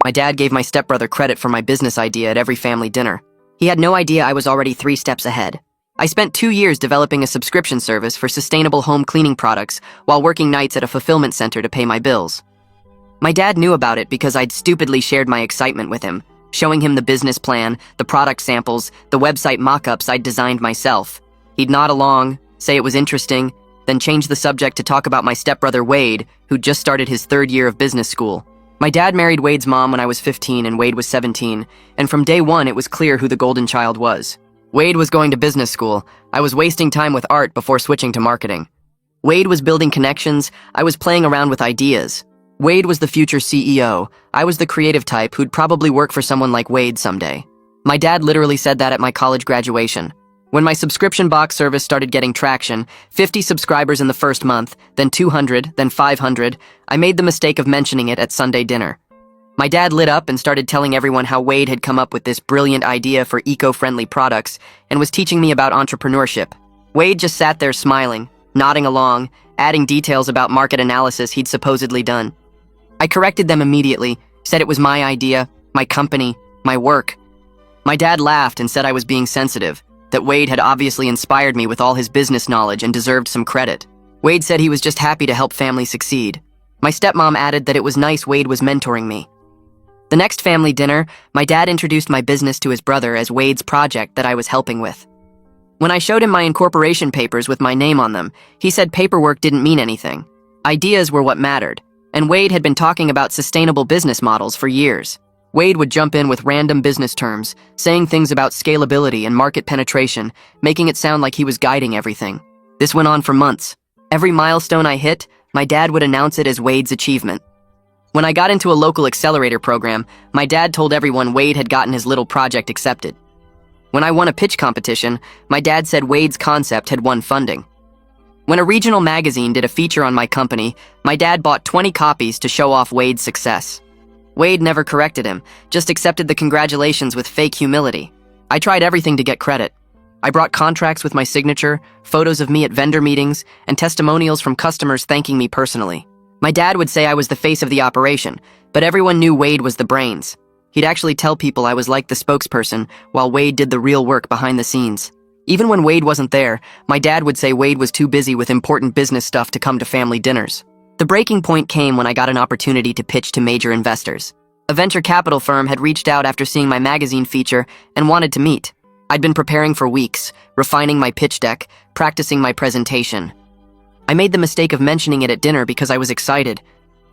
My dad gave my stepbrother credit for my business idea at every family dinner. He had no idea I was already 3 steps ahead. I spent 2 years developing a subscription service for sustainable home cleaning products while working nights at a fulfillment center to pay my bills. My dad knew about it because I'd stupidly shared my excitement with him, showing him the business plan, the product samples, the website mock-ups I'd designed myself. He'd nod along, say it was interesting, then change the subject to talk about my stepbrother Wade, who'd just started his 3rd year of business school. My dad married Wade's mom when I was 15 and Wade was 17, and from day one it was clear who the golden child was. Wade was going to business school. I was wasting time with art before switching to marketing. Wade was building connections. I was playing around with ideas. Wade was the future CEO. I was the creative type who'd probably work for someone like Wade someday. My dad literally said that at my college graduation. When my subscription box service started getting traction, 50 subscribers in the first month, then 200, then 500, I made the mistake of mentioning it at Sunday dinner. My dad lit up and started telling everyone how Wade had come up with this brilliant idea for eco-friendly products and was teaching me about entrepreneurship. Wade just sat there smiling, nodding along, adding details about market analysis he'd supposedly done. I corrected them immediately, said it was my idea, my company, my work. My dad laughed and said I was being sensitive, that Wade had obviously inspired me with all his business knowledge and deserved some credit. Wade said he was just happy to help families succeed. My stepmom added that it was nice Wade was mentoring me. The next family dinner, my dad introduced my business to his brother as Wade's project that I was helping with. When I showed him my incorporation papers with my name on them, he said paperwork didn't mean anything. Ideas were what mattered, and Wade had been talking about sustainable business models for years. Wade would jump in with random business terms, saying things about scalability and market penetration, making it sound like he was guiding everything. This went on for months. Every milestone I hit, my dad would announce it as Wade's achievement. When I got into a local accelerator program, my dad told everyone Wade had gotten his little project accepted. When I won a pitch competition, my dad said Wade's concept had won funding. When a regional magazine did a feature on my company, my dad bought 20 copies to show off Wade's success. Wade never corrected him, just accepted the congratulations with fake humility. I tried everything to get credit. I brought contracts with my signature, photos of me at vendor meetings, and testimonials from customers thanking me personally. My dad would say I was the face of the operation, but everyone knew Wade was the brains. He'd actually tell people I was like the spokesperson, while Wade did the real work behind the scenes. Even when Wade wasn't there, my dad would say Wade was too busy with important business stuff to come to family dinners. The breaking point came when I got an opportunity to pitch to major investors. A venture capital firm had reached out after seeing my magazine feature and wanted to meet. I'd been preparing for weeks, refining my pitch deck, practicing my presentation. I made the mistake of mentioning it at dinner because I was excited.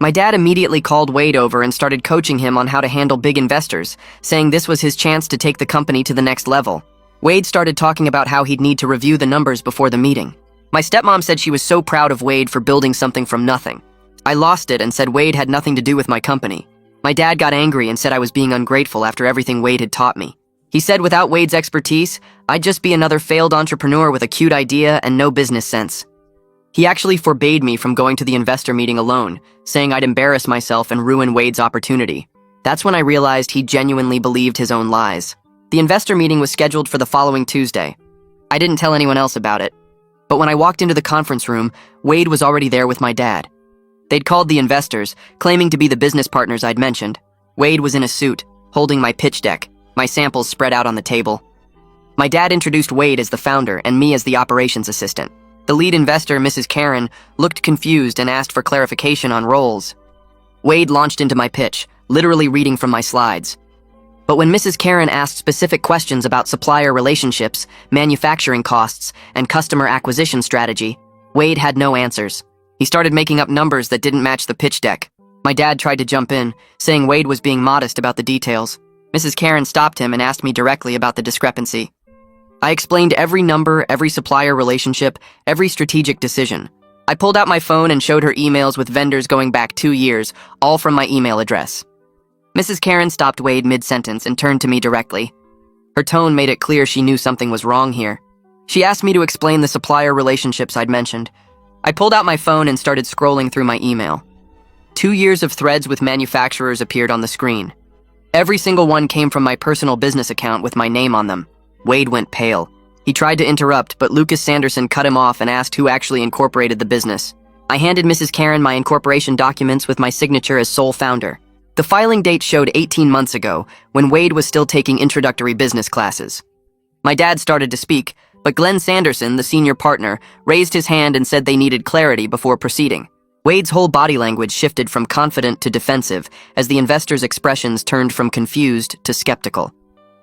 My dad immediately called Wade over and started coaching him on how to handle big investors, saying this was his chance to take the company to the next level. Wade started talking about how he'd need to review the numbers before the meeting. My stepmom said she was so proud of Wade for building something from nothing. I lost it and said Wade had nothing to do with my company. My dad got angry and said I was being ungrateful after everything Wade had taught me. He said without Wade's expertise, I'd just be another failed entrepreneur with a cute idea and no business sense. He actually forbade me from going to the investor meeting alone, saying I'd embarrass myself and ruin Wade's opportunity. That's when I realized he genuinely believed his own lies. The investor meeting was scheduled for the following Tuesday. I didn't tell anyone else about it. But when I walked into the conference room, Wade was already there with my dad. They'd called the investors, claiming to be the business partners I'd mentioned. Wade was in a suit, holding my pitch deck, my samples spread out on the table. My dad introduced Wade as the founder and me as the operations assistant. The lead investor, Mrs. Karen, looked confused and asked for clarification on roles. Wade launched into my pitch, literally reading from my slides. But when Mrs. Karen asked specific questions about supplier relationships, manufacturing costs, and customer acquisition strategy, Wade had no answers. He started making up numbers that didn't match the pitch deck. My dad tried to jump in, saying Wade was being modest about the details. Mrs. Karen stopped him and asked me directly about the discrepancy. I explained every number, every supplier relationship, every strategic decision. I pulled out my phone and showed her emails with vendors going back 2 years, all from my email address. Mrs. Karen stopped Wade mid-sentence and turned to me directly. Her tone made it clear she knew something was wrong here. She asked me to explain the supplier relationships I'd mentioned. I pulled out my phone and started scrolling through my email. 2 years of threads with manufacturers appeared on the screen. Every single one came from my personal business account with my name on them. Wade went pale. He tried to interrupt, but Lucas Sanderson cut him off and asked who actually incorporated the business. I handed Mrs. Karen my incorporation documents with my signature as sole founder. The filing date showed 18 months ago, when Wade was still taking introductory business classes. My dad started to speak, but Glenn Sanderson, the senior partner, raised his hand and said they needed clarity before proceeding. Wade's whole body language shifted from confident to defensive as the investor's expressions turned from confused to skeptical.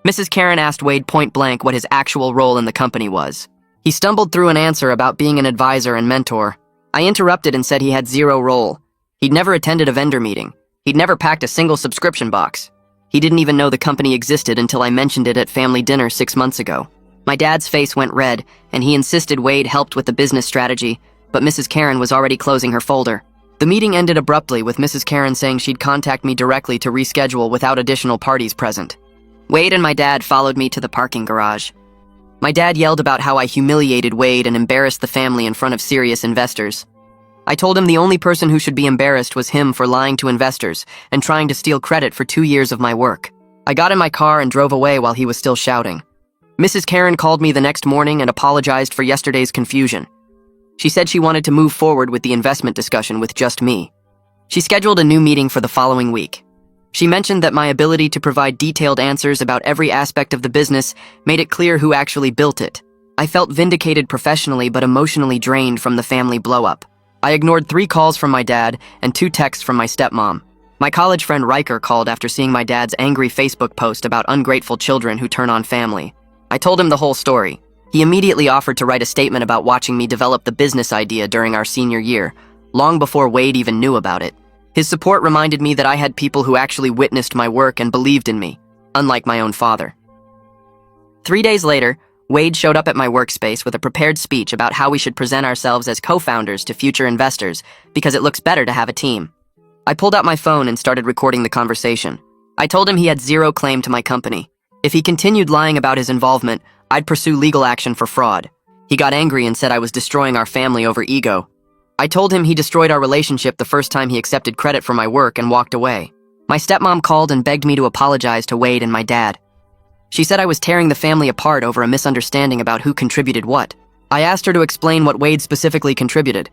Mrs. Karen asked Wade point blank what his actual role in the company was. He stumbled through an answer about being an advisor and mentor. I interrupted and said he had zero role. He'd never attended a vendor meeting. He'd never packed a single subscription box. He didn't even know the company existed until I mentioned it at family dinner 6 months ago. My dad's face went red, and he insisted Wade helped with the business strategy, but Mrs. Karen was already closing her folder. The meeting ended abruptly with Mrs. Karen saying she'd contact me directly to reschedule without additional parties present. Wade and my dad followed me to the parking garage. My dad yelled about how I humiliated Wade and embarrassed the family in front of serious investors. I told him the only person who should be embarrassed was him for lying to investors and trying to steal credit for 2 years of my work. I got in my car and drove away while he was still shouting. Mrs. Karen called me the next morning and apologized for yesterday's confusion. She said she wanted to move forward with the investment discussion with just me. She scheduled a new meeting for the following week. She mentioned that my ability to provide detailed answers about every aspect of the business made it clear who actually built it. I felt vindicated professionally but emotionally drained from the family blow-up. I ignored 3 calls from my dad and 2 texts from my stepmom. My college friend Riker called after seeing my dad's angry Facebook post about ungrateful children who turn on family. I told him the whole story. He immediately offered to write a statement about watching me develop the business idea during our senior year, long before Wade even knew about it. His support reminded me that I had people who actually witnessed my work and believed in me, unlike my own father. 3 days later, Wade showed up at my workspace with a prepared speech about how we should present ourselves as co-founders to future investors because it looks better to have a team. I pulled out my phone and started recording the conversation. I told him he had zero claim to my company. If he continued lying about his involvement, I'd pursue legal action for fraud. He got angry and said I was destroying our family over ego. I told him he destroyed our relationship the first time he accepted credit for my work and walked away. My stepmom called and begged me to apologize to Wade and my dad. She said I was tearing the family apart over a misunderstanding about who contributed what. I asked her to explain what Wade specifically contributed.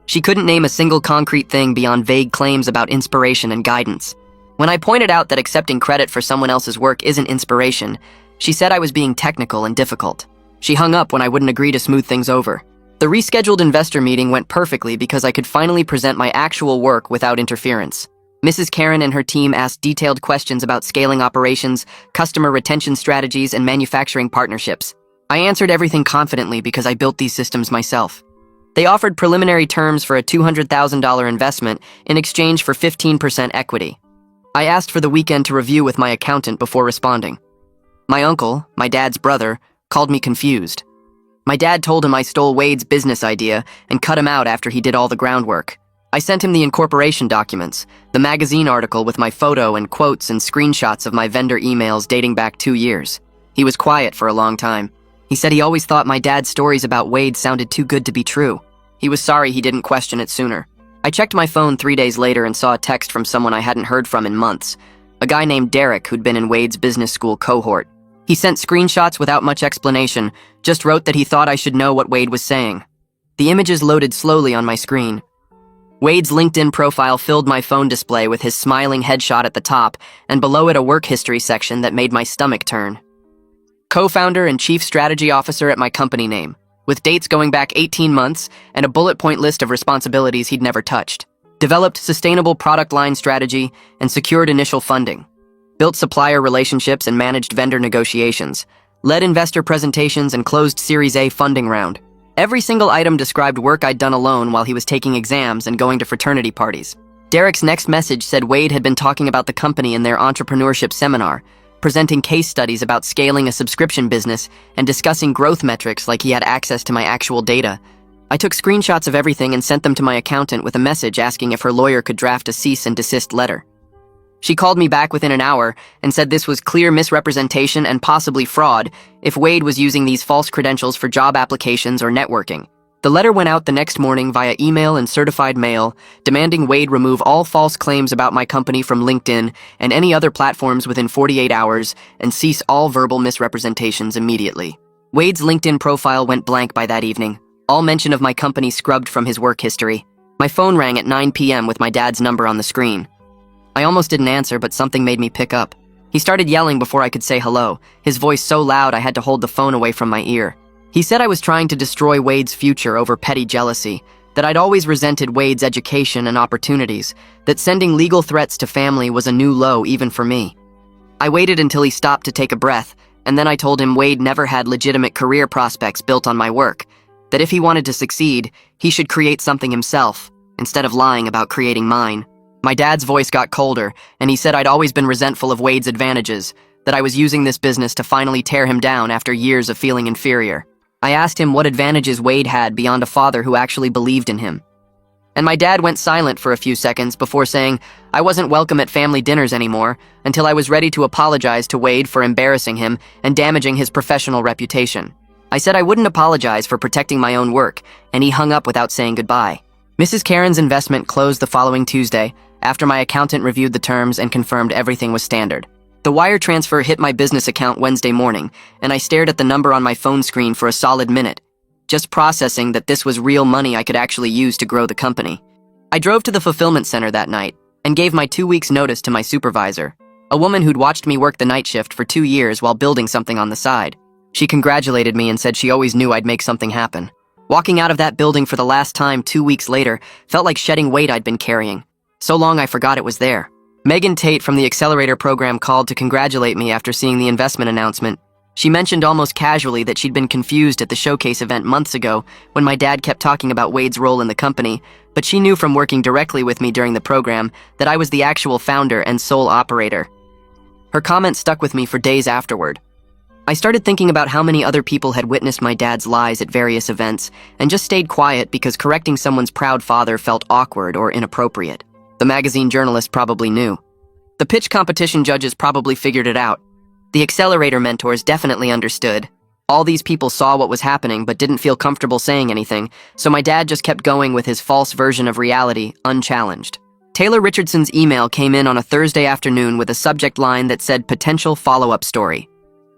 She couldn't name a single concrete thing beyond vague claims about inspiration and guidance. When I pointed out that accepting credit for someone else's work isn't inspiration, she said I was being technical and difficult. She hung up when I wouldn't agree to smooth things over. The rescheduled investor meeting went perfectly because I could finally present my actual work without interference. Mrs. Karen and her team asked detailed questions about scaling operations, customer retention strategies, and manufacturing partnerships. I answered everything confidently because I built these systems myself. They offered preliminary terms for a $200,000 investment in exchange for 15% equity. I asked for the weekend to review with my accountant before responding. My uncle, my dad's brother, called me confused. My dad told him I stole Wade's business idea and cut him out after he did all the groundwork. I sent him the incorporation documents, the magazine article with my photo and quotes and screenshots of my vendor emails dating back 2 years. He was quiet for a long time. He said he always thought my dad's stories about Wade sounded too good to be true. He was sorry he didn't question it sooner. I checked my phone 3 days later and saw a text from someone I hadn't heard from in months, a guy named Derek who'd been in Wade's business school cohort. He sent screenshots without much explanation, just wrote that he thought I should know what Wade was saying. The images loaded slowly on my screen. Wade's LinkedIn profile filled my phone display with his smiling headshot at the top, and below it a work history section that made my stomach turn. Co-founder and chief strategy officer at my company name, with dates going back 18 months and a bullet point list of responsibilities he'd never touched. Developed sustainable product line strategy and secured initial funding. Built supplier relationships and managed vendor negotiations. Led investor presentations and closed Series A funding round. Every single item described work I'd done alone while he was taking exams and going to fraternity parties. Derek's next message said Wade had been talking about the company in their entrepreneurship seminar, presenting case studies about scaling a subscription business and discussing growth metrics like he had access to my actual data. I took screenshots of everything and sent them to my accountant with a message asking if her lawyer could draft a cease and desist letter. She called me back within an hour and said this was clear misrepresentation and possibly fraud if Wade was using these false credentials for job applications or networking. The letter went out the next morning via email and certified mail, demanding Wade remove all false claims about my company from LinkedIn and any other platforms within 48 hours and cease all verbal misrepresentations immediately. Wade's LinkedIn profile went blank by that evening, all mention of my company scrubbed from his work history. My phone rang at 9 p.m. with my dad's number on the screen. I almost didn't answer, but something made me pick up. He started yelling before I could say hello, his voice so loud I had to hold the phone away from my ear. He said I was trying to destroy Wade's future over petty jealousy, that I'd always resented Wade's education and opportunities, that sending legal threats to family was a new low even for me. I waited until he stopped to take a breath, and then I told him Wade never had legitimate career prospects built on my work, that if he wanted to succeed, he should create something himself, instead of lying about creating mine. My dad's voice got colder, and he said I'd always been resentful of Wade's advantages, that I was using this business to finally tear him down after years of feeling inferior. I asked him what advantages Wade had beyond a father who actually believed in him. And my dad went silent for a few seconds before saying I wasn't welcome at family dinners anymore until I was ready to apologize to Wade for embarrassing him and damaging his professional reputation. I said I wouldn't apologize for protecting my own work, and he hung up without saying goodbye. Mrs. Karen's investment closed the following Tuesday after my accountant reviewed the terms and confirmed everything was standard. The wire transfer hit my business account Wednesday morning, and I stared at the number on my phone screen for a solid minute, just processing that this was real money I could actually use to grow the company. I drove to the fulfillment center that night and gave my 2 weeks' notice to my supervisor, a woman who'd watched me work the night shift for 2 years while building something on the side. She congratulated me and said she always knew I'd make something happen. Walking out of that building for the last time 2 weeks later felt like shedding weight I'd been carrying. So long I forgot it was there. Megan Tate from the Accelerator program called to congratulate me after seeing the investment announcement. She mentioned almost casually that she'd been confused at the showcase event months ago when my dad kept talking about Wade's role in the company, but she knew from working directly with me during the program that I was the actual founder and sole operator. Her comment stuck with me for days afterward. I started thinking about how many other people had witnessed my dad's lies at various events and just stayed quiet because correcting someone's proud father felt awkward or inappropriate. The magazine journalist probably knew. The pitch competition judges probably figured it out. The accelerator mentors definitely understood. All these people saw what was happening but didn't feel comfortable saying anything, so my dad just kept going with his false version of reality, unchallenged. Taylor Richardson's email came in on a Thursday afternoon with a subject line that said potential follow-up story.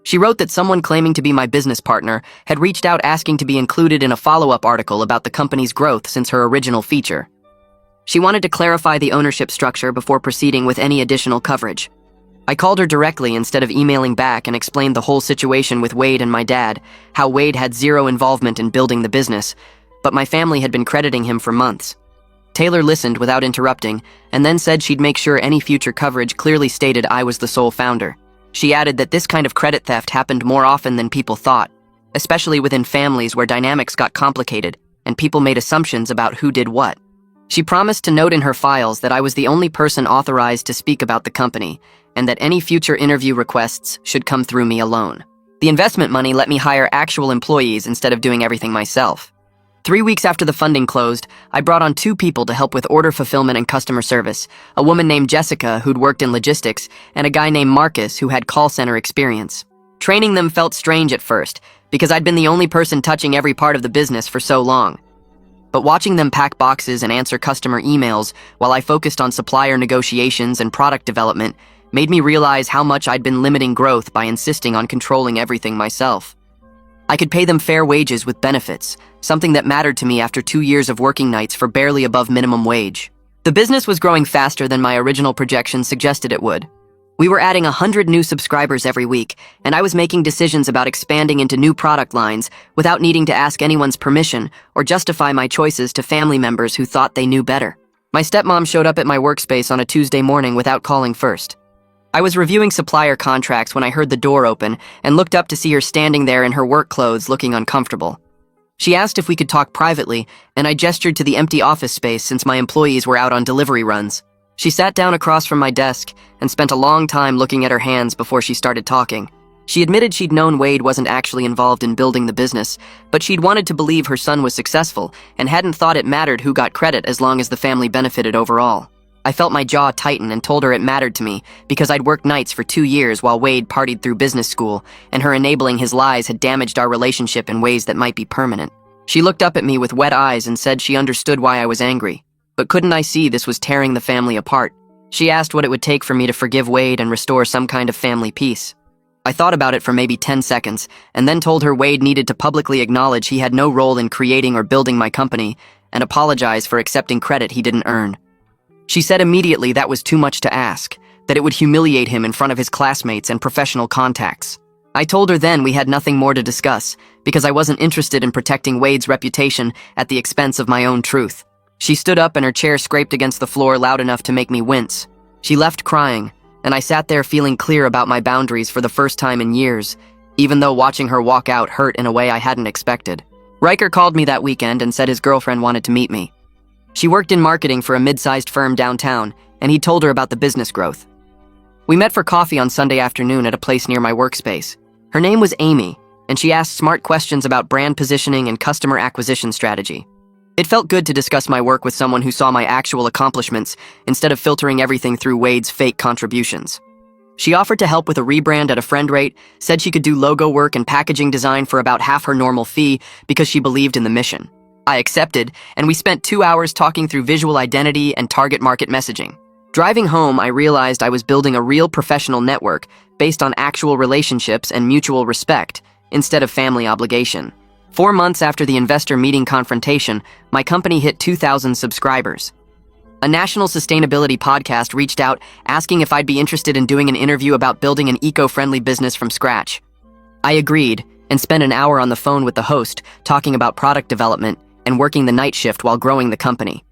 She wrote that someone claiming to be my business partner had reached out asking to be included in a follow-up article about the company's growth since her original feature. She wanted to clarify the ownership structure before proceeding with any additional coverage. I called her directly instead of emailing back and explained the whole situation with Wade and my dad, how Wade had zero involvement in building the business, but my family had been crediting him for months. Taylor listened without interrupting, and then said she'd make sure any future coverage clearly stated I was the sole founder. She added that this kind of credit theft happened more often than people thought, especially within families where dynamics got complicated and people made assumptions about who did what. She promised to note in her files that I was the only person authorized to speak about the company, and that any future interview requests should come through me alone. The investment money let me hire actual employees instead of doing everything myself. 3 weeks after the funding closed, I brought on 2 people to help with order fulfillment and customer service, a woman named Jessica who'd worked in logistics, and a guy named Marcus who had call center experience. Training them felt strange at first, because I'd been the only person touching every part of the business for so long. But watching them pack boxes and answer customer emails while I focused on supplier negotiations and product development made me realize how much I'd been limiting growth by insisting on controlling everything myself. I could pay them fair wages with benefits, something that mattered to me after 2 years of working nights for barely above minimum wage. The business was growing faster than my original projections suggested it would. We were adding 100 new subscribers every week, and I was making decisions about expanding into new product lines without needing to ask anyone's permission or justify my choices to family members who thought they knew better. My stepmom showed up at my workspace on a Tuesday morning without calling first. I was reviewing supplier contracts when I heard the door open and looked up to see her standing there in her work clothes looking uncomfortable. She asked if we could talk privately, and I gestured to the empty office space since my employees were out on delivery runs. She sat down across from my desk and spent a long time looking at her hands before she started talking. She admitted she'd known Wade wasn't actually involved in building the business, but she'd wanted to believe her son was successful and hadn't thought it mattered who got credit as long as the family benefited overall. I felt my jaw tighten and told her it mattered to me because I'd worked nights for 2 years while Wade partied through business school, and her enabling his lies had damaged our relationship in ways that might be permanent. She looked up at me with wet eyes and said she understood why I was angry. But couldn't I see this was tearing the family apart? She asked what it would take for me to forgive Wade and restore some kind of family peace. I thought about it for maybe 10 seconds, and then told her Wade needed to publicly acknowledge he had no role in creating or building my company, and apologize for accepting credit he didn't earn. She said immediately that was too much to ask, that it would humiliate him in front of his classmates and professional contacts. I told her then we had nothing more to discuss, because I wasn't interested in protecting Wade's reputation at the expense of my own truth. She stood up and her chair scraped against the floor loud enough to make me wince. She left crying, and I sat there feeling clear about my boundaries for the first time in years, even though watching her walk out hurt in a way I hadn't expected. Riker called me that weekend and said his girlfriend wanted to meet me. She worked in marketing for a mid-sized firm downtown, and he told her about the business growth. We met for coffee on Sunday afternoon at a place near my workspace. Her name was Amy, and she asked smart questions about brand positioning and customer acquisition strategy. It felt good to discuss my work with someone who saw my actual accomplishments instead of filtering everything through Wade's fake contributions. She offered to help with a rebrand at a friend rate, said she could do logo work and packaging design for about half her normal fee because she believed in the mission. I accepted, and we spent 2 hours talking through visual identity and target market messaging. Driving home, I realized I was building a real professional network based on actual relationships and mutual respect instead of family obligation. 4 months after the investor meeting confrontation, my company hit 2,000 subscribers. A national sustainability podcast reached out asking if I'd be interested in doing an interview about building an eco-friendly business from scratch. I agreed and spent an hour on the phone with the host talking about product development and working the night shift while growing the company.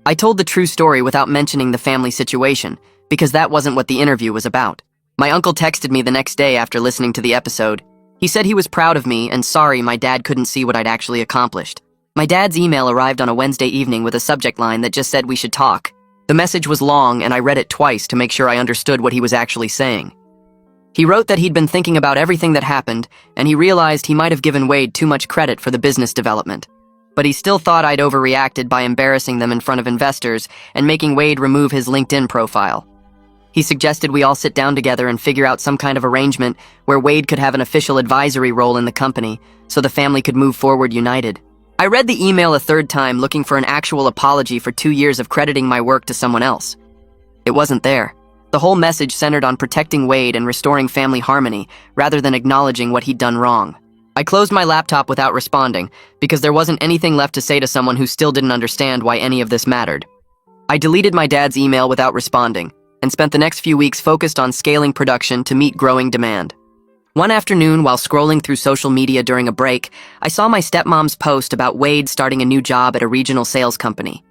I told the true story without mentioning the family situation, because that wasn't what the interview was about. My uncle texted me the next day after listening to the episode. He said he was proud of me and sorry my dad couldn't see what I'd actually accomplished. My dad's email arrived on a Wednesday evening with a subject line that just said we should talk. The message was long and I read it twice to make sure I understood what he was actually saying. He wrote that he'd been thinking about everything that happened and he realized he might have given Wade too much credit for the business development. But he still thought I'd overreacted by embarrassing them in front of investors and making Wade remove his LinkedIn profile. He suggested we all sit down together and figure out some kind of arrangement where Wade could have an official advisory role in the company so the family could move forward united. I read the email a third time looking for an actual apology for 2 years of crediting my work to someone else. It wasn't there. The whole message centered on protecting Wade and restoring family harmony rather than acknowledging what he'd done wrong. I closed my laptop without responding because there wasn't anything left to say to someone who still didn't understand why any of this mattered. I deleted my dad's email without responding and spent the next few weeks focused on scaling production to meet growing demand. One afternoon, while scrolling through social media during a break, I saw my stepmom's post about Wade starting a new job at a regional sales company.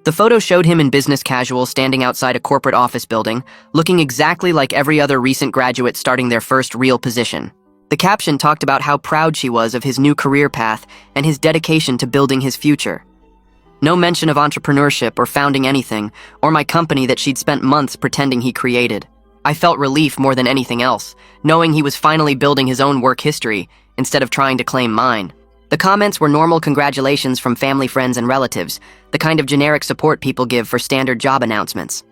The photo showed him in business casual standing outside a corporate office building, looking exactly like every other recent graduate starting their first real position. The caption talked about how proud she was of his new career path and his dedication to building his future. No mention of entrepreneurship or founding anything, or my company that she'd spent months pretending he created. I felt relief more than anything else, knowing he was finally building his own work history instead of trying to claim mine. The comments were normal congratulations from family, friends, and relatives, the kind of generic support people give for standard job announcements.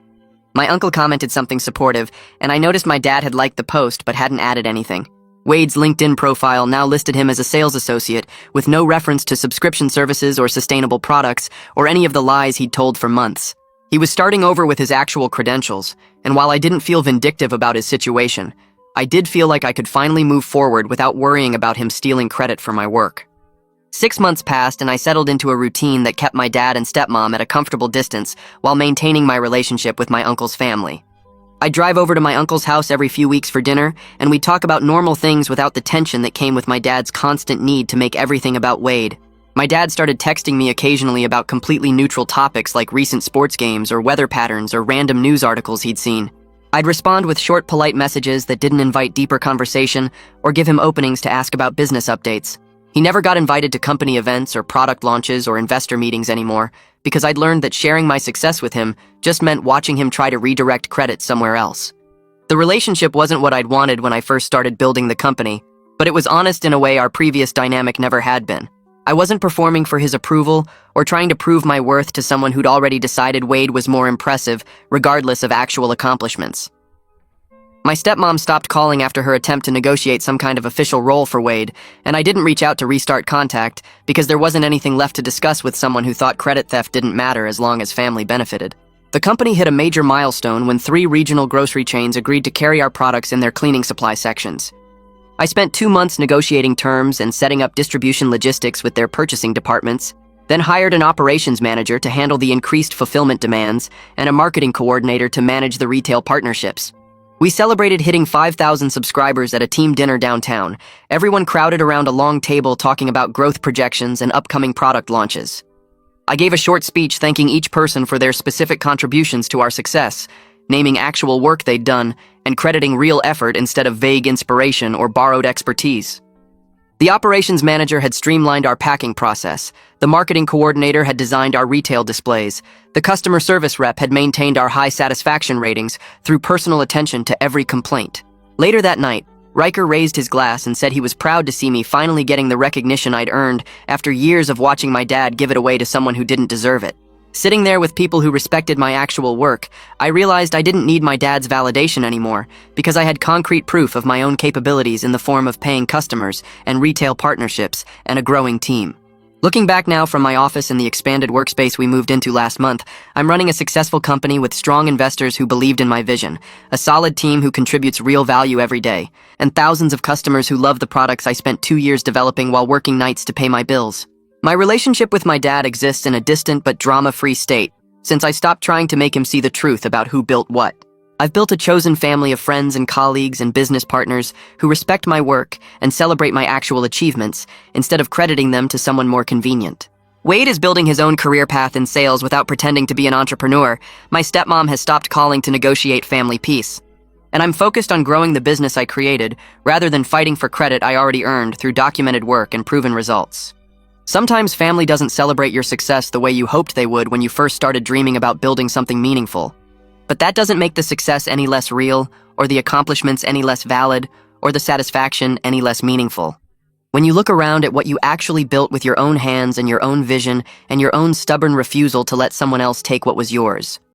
My uncle commented something supportive, and I noticed my dad had liked the post but hadn't added anything. Wade's LinkedIn profile now listed him as a sales associate with no reference to subscription services or sustainable products or any of the lies he'd told for months. He was starting over with his actual credentials, and while I didn't feel vindictive about his situation, I did feel like I could finally move forward without worrying about him stealing credit for my work. 6 months passed and I settled into a routine that kept my dad and stepmom at a comfortable distance while maintaining my relationship with my uncle's family. I'd drive over to my uncle's house every few weeks for dinner, and we'd talk about normal things without the tension that came with my dad's constant need to make everything about Wade. My dad started texting me occasionally about completely neutral topics like recent sports games or weather patterns or random news articles he'd seen. I'd respond with short, polite messages that didn't invite deeper conversation or give him openings to ask about business updates. He never got invited to company events or product launches or investor meetings anymore because I'd learned that sharing my success with him just meant watching him try to redirect credit somewhere else. The relationship wasn't what I'd wanted when I first started building the company, but it was honest in a way our previous dynamic never had been. I wasn't performing for his approval or trying to prove my worth to someone who'd already decided Wade was more impressive, regardless of actual accomplishments. My stepmom stopped calling after her attempt to negotiate some kind of official role for Wade, and I didn't reach out to restart contact because there wasn't anything left to discuss with someone who thought credit theft didn't matter as long as family benefited. The company hit a major milestone when 3 regional grocery chains agreed to carry our products in their cleaning supply sections. I spent 2 months negotiating terms and setting up distribution logistics with their purchasing departments, then hired an operations manager to handle the increased fulfillment demands and a marketing coordinator to manage the retail partnerships. We celebrated hitting 5,000 subscribers at a team dinner downtown, everyone crowded around a long table talking about growth projections and upcoming product launches. I gave a short speech thanking each person for their specific contributions to our success, naming actual work they'd done and crediting real effort instead of vague inspiration or borrowed expertise. The operations manager had streamlined our packing process, the marketing coordinator had designed our retail displays, the customer service rep had maintained our high satisfaction ratings through personal attention to every complaint. Later that night, Riker raised his glass and said he was proud to see me finally getting the recognition I'd earned after years of watching my dad give it away to someone who didn't deserve it. Sitting there with people who respected my actual work, I realized I didn't need my dad's validation anymore because I had concrete proof of my own capabilities in the form of paying customers and retail partnerships and a growing team. Looking back now from my office in the expanded workspace we moved into last month, I'm running a successful company with strong investors who believed in my vision, a solid team who contributes real value every day, and thousands of customers who love the products I spent 2 years developing while working nights to pay my bills. My relationship with my dad exists in a distant but drama-free state, since I stopped trying to make him see the truth about who built what. I've built a chosen family of friends and colleagues and business partners who respect my work and celebrate my actual achievements, instead of crediting them to someone more convenient. Wade is building his own career path in sales without pretending to be an entrepreneur. My stepmom has stopped calling to negotiate family peace. And I'm focused on growing the business I created, rather than fighting for credit I already earned through documented work and proven results. Sometimes family doesn't celebrate your success the way you hoped they would when you first started dreaming about building something meaningful. But that doesn't make the success any less real, or the accomplishments any less valid, or the satisfaction any less meaningful. When you look around at what you actually built with your own hands and your own vision and your own stubborn refusal to let someone else take what was yours,